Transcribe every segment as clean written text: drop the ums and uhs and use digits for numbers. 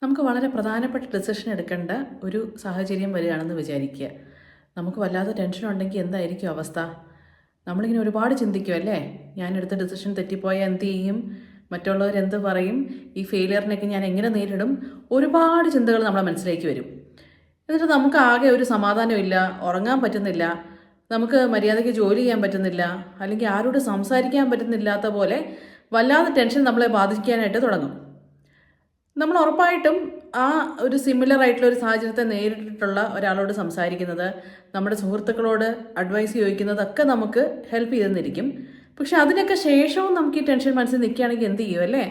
നമുക്ക് വളരെ പ്രധാനപ്പെട്ട ഡിസിഷൻ എടുക്കേണ്ട ഒരു സാഹചര്യം വരികയാണെന്ന് വിചാരിക്കുക. നമുക്ക് വല്ലാതെ ടെൻഷൻ ഉണ്ടെങ്കിൽ എന്തായിരിക്കും അവസ്ഥ? നമ്മളിങ്ങനെ ഒരുപാട് ചിന്തിക്കും അല്ലേ? ഞാനെടുത്ത ഡിസിഷൻ തെറ്റിപ്പോയാൽ എന്ത് ചെയ്യും? മറ്റുള്ളവരെന്ത് പറയും? ഈ ഫെയിലിയറിനൊക്കെ ഞാൻ എങ്ങനെ നേരിടും? ഒരുപാട് ചിന്തകൾ നമ്മുടെ മനസ്സിലേക്ക് വരും. എന്നിട്ട് നമുക്ക് ആകെ ഒരു സമാധാനമില്ല, ഉറങ്ങാൻ പറ്റുന്നില്ല, നമുക്ക് മര്യാദയ്ക്ക് ജോലി ചെയ്യാൻ പറ്റുന്നില്ല, അല്ലെങ്കിൽ ആരോട് സംസാരിക്കാൻ പറ്റുന്നില്ലാത്ത പോലെ വല്ലാതെ ടെൻഷൻ നമ്മളെ ബാധിക്കാനായിട്ട് തുടങ്ങും. നമ്മൾ ഉറപ്പായിട്ടും ആ ഒരു സിമിലർ ആയിട്ടുള്ള ഒരു സാഹചര്യത്തെ നേരിട്ടിട്ടുള്ള ഒരാളോട് സംസാരിക്കുന്നത്, നമ്മുടെ സുഹൃത്തുക്കളോട് അഡ്വൈസ് ചോദിക്കുന്നതൊക്കെ നമുക്ക് ഹെൽപ്പ് ചെയ്തെന്നിരിക്കും. പക്ഷെ അതിനൊക്കെ ശേഷവും നമുക്ക് ഈ ടെൻഷൻ മനസ്സിൽ നിൽക്കുകയാണെങ്കിൽ എന്ത് ചെയ്യും അല്ലേ?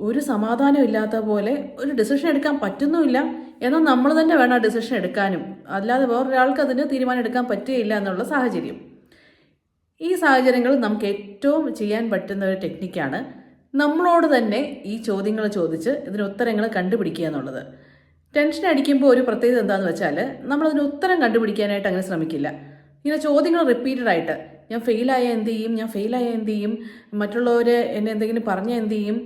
ഒരു സമാധാനം ഇല്ലാത്ത പോലെ ഒരു ഡിസിഷൻ എടുക്കാൻ പറ്റുന്നുമില്ല, എന്നാൽ നമ്മൾ തന്നെ വേണം ആ ഡിസിഷൻ എടുക്കാനും, അല്ലാതെ വേറൊരാൾക്ക് അതിന് തീരുമാനം എടുക്കാൻ പറ്റുകയില്ല എന്നുള്ള സാഹചര്യം. ഈ സാഹചര്യങ്ങളിൽ നമുക്ക് ഏറ്റവും ചെയ്യാൻ പറ്റുന്ന ഒരു ടെക്നിക്കാണ് നമ്മളോട് തന്നെ ഈ ചോദ്യങ്ങൾ ചോദിച്ച് ഇതിന് ഉത്തരങ്ങൾ കണ്ടുപിടിക്കുക എന്നുള്ളത്. ടെൻഷൻ അടിക്കുമ്പോൾ ഒരു പ്രത്യേകത എന്താണെന്ന് വെച്ചാൽ, നമ്മളതിന് ഉത്തരം കണ്ടുപിടിക്കാനായിട്ട് അങ്ങനെ ശ്രമിക്കില്ല. ഇങ്ങനെ ചോദ്യങ്ങൾ റിപ്പീറ്റഡ് ആയിട്ട്, ഞാൻ ഫെയിലായ എന്ത് ചെയ്യും, ഞാൻ ഫെയിലായ എന്ത് ചെയ്യും, മറ്റുള്ളവർ എന്നെ എന്തെങ്കിലും പറഞ്ഞാൽ എന്ത് ചെയ്യും,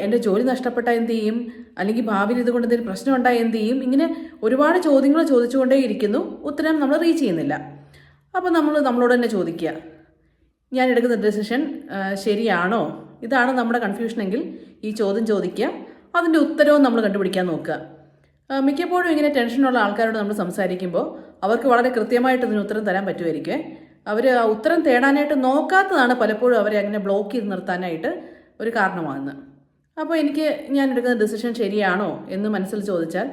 എൻ്റെ ജോലി നഷ്ടപ്പെട്ടാൽ എന്ത് ചെയ്യും, അല്ലെങ്കിൽ ഭാവിയിൽ ഇതുകൊണ്ട് എന്തെങ്കിലും പ്രശ്നം ഉണ്ടായാൽ എന്ത് ചെയ്യും, ഇങ്ങനെ ഒരുപാട് ചോദ്യങ്ങൾ ചോദിച്ചുകൊണ്ടേ ഇരിക്കുന്നു, ഉത്തരം നമ്മൾ റീച്ച് ചെയ്യുന്നില്ല. അപ്പോൾ നമ്മൾ നമ്മളോട് തന്നെ ചോദിക്കുക, ഞാൻ എടുക്കുന്ന ഡിസിഷൻ ശരിയാണോ? ഇതാണ് നമ്മുടെ കൺഫ്യൂഷനെങ്കിൽ ഈ ചോദ്യം ചോദിക്കുക, അതിൻ്റെ ഉത്തരവും നമ്മൾ കണ്ടുപിടിക്കാൻ നോക്കുക. മിക്കപ്പോഴും ഇങ്ങനെ ടെൻഷനുള്ള ആൾക്കാരോട് നമ്മൾ സംസാരിക്കുമ്പോൾ അവർക്ക് വളരെ കൃത്യമായിട്ട് ഇതിന് ഉത്തരം തരാൻ പറ്റുമായിരിക്കും. അവർ ആ ഉത്തരം തേടാനായിട്ട് നോക്കാത്തതാണ് പലപ്പോഴും അവരെ അങ്ങനെ ബ്ലോക്ക് ചെയ്ത് നിർത്താനായിട്ട് ഒരു കാരണമാകുന്നത്. അപ്പോൾ ഞാൻ എടുക്കുന്ന ഡിസിഷൻ ശരിയാണോ എന്ന് മനസ്സിൽ ചോദിച്ചാൽ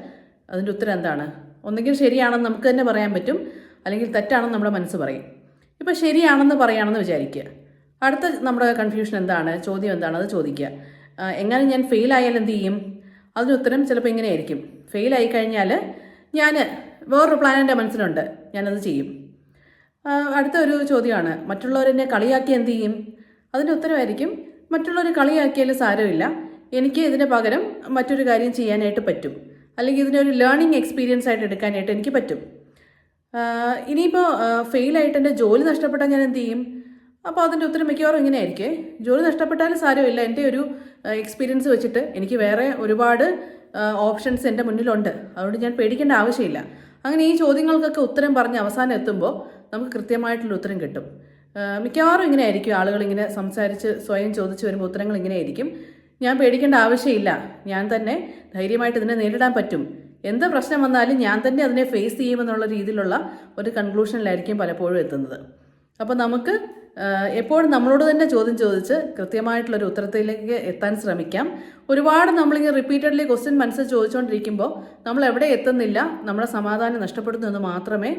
അതിൻ്റെ ഉത്തരം എന്താണ്? ഒന്നുകിൽ ശരിയാണെന്ന് നമുക്ക് തന്നെ പറയാൻ പറ്റും, അല്ലെങ്കിൽ തെറ്റാണെന്ന് നമ്മുടെ മനസ്സ് പറയും. ഇപ്പോൾ ശരിയാണെന്ന് പറയുകയാണെന്ന് വിചാരിക്കുക. അടുത്ത നമ്മുടെ കൺഫ്യൂഷൻ എന്താണ്, ചോദ്യം എന്താണ്, അത് ചോദിക്കുക. എങ്ങനെ ഞാൻ ഫെയിലായാൽ എന്ത് ചെയ്യും? അതിനുത്തരം ചിലപ്പോൾ ഇങ്ങനെയായിരിക്കും, ഫെയിലായി കഴിഞ്ഞാൽ ഞാൻ വേറൊരു പ്ലാൻ എൻ്റെ മനസ്സിലുണ്ട്, ഞാനത് ചെയ്യും. അടുത്ത ഒരു ചോദ്യമാണ്, മറ്റുള്ളവരെന്നെ കളിയാക്കി എന്ത് ചെയ്യും? അതിൻ്റെ ഉത്തരമായിരിക്കും, മറ്റുള്ളവർ കളിയാക്കിയാലും സാരമില്ല, എനിക്ക് ഇതിന് പകരം മറ്റൊരു കാര്യം ചെയ്യാനായിട്ട് പറ്റും, അല്ലെങ്കിൽ ഇതിനൊരു ലേണിംഗ് എക്സ്പീരിയൻസ് ആയിട്ട് എടുക്കാനായിട്ട് എനിക്ക് പറ്റും. ഇനിയിപ്പോൾ ഫെയിലായിട്ട് എൻ്റെ ജോലി നഷ്ടപ്പെട്ടാൽ ഞാൻ എന്ത് ചെയ്യും? അപ്പോൾ അതിൻ്റെ ഉത്തരം മിക്കവാറും ഇങ്ങനെയായിരിക്കും, ജോലി നഷ്ടപ്പെട്ടാലും സാരമില്ല, എൻ്റെ ഒരു എക്സ്പീരിയൻസ് വെച്ചിട്ട് എനിക്ക് വേറെ ഒരുപാട് ഓപ്ഷൻസ് എൻ്റെ മുന്നിലുണ്ട്, അതുകൊണ്ട് ഞാൻ പേടിക്കേണ്ട ആവശ്യമില്ല. അങ്ങനെ ഈ ചോദ്യങ്ങൾക്കൊക്കെ ഉത്തരം പറഞ്ഞ് അവസാനം എത്തുമ്പോൾ നമുക്ക് കൃത്യമായിട്ടുള്ള ഉത്തരം കിട്ടും. മിക്കവാറും ഇങ്ങനെയായിരിക്കും ആളുകൾ ഇങ്ങനെ സംസാരിച്ച് സ്വയം ചോദിച്ച് വരുമ്പോൾ ഉത്തരങ്ങൾ ഇങ്ങനെയായിരിക്കും, ഞാൻ പേടിക്കേണ്ട ആവശ്യമില്ല, ഞാൻ തന്നെ ധൈര്യമായിട്ട് ഇതിനെ നേരിടാൻ പറ്റും, എന്ത് പ്രശ്നം വന്നാലും ഞാൻ തന്നെ അതിനെ ഫേസ് ചെയ്യുമെന്നുള്ള രീതിയിലുള്ള ഒരു കൺക്ലൂഷനിലായിരിക്കും പലപ്പോഴും എത്തുന്നത്. അപ്പോൾ നമുക്ക് എപ്പോഴും നമ്മളോട് തന്നെ ചോദ്യം ചോദിച്ച് കൃത്യമായിട്ടുള്ളൊരു ഉത്തരത്തിലേക്ക് എത്താൻ ശ്രമിക്കാം. ഒരുപാട് നമ്മളിങ്ങനെ റിപ്പീറ്റഡ്ലി ക്വസ്റ്റ്യൻ മനസ്സിൽ ചോദിച്ചുകൊണ്ടിരിക്കുമ്പോൾ നമ്മൾ എവിടെ എത്തുന്നില്ല, നമ്മുടെ സമാധാനം നഷ്ടപ്പെടുന്നു എന്ന് മാത്രമേ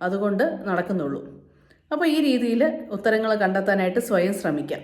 അതുകൊണ്ട് നടക്കുന്നുള്ളൂ. അപ്പോൾ ഈ രീതിയിൽ ഉത്തരങ്ങൾ കണ്ടെത്താനായിട്ട് സ്വയം ശ്രമിക്കാം.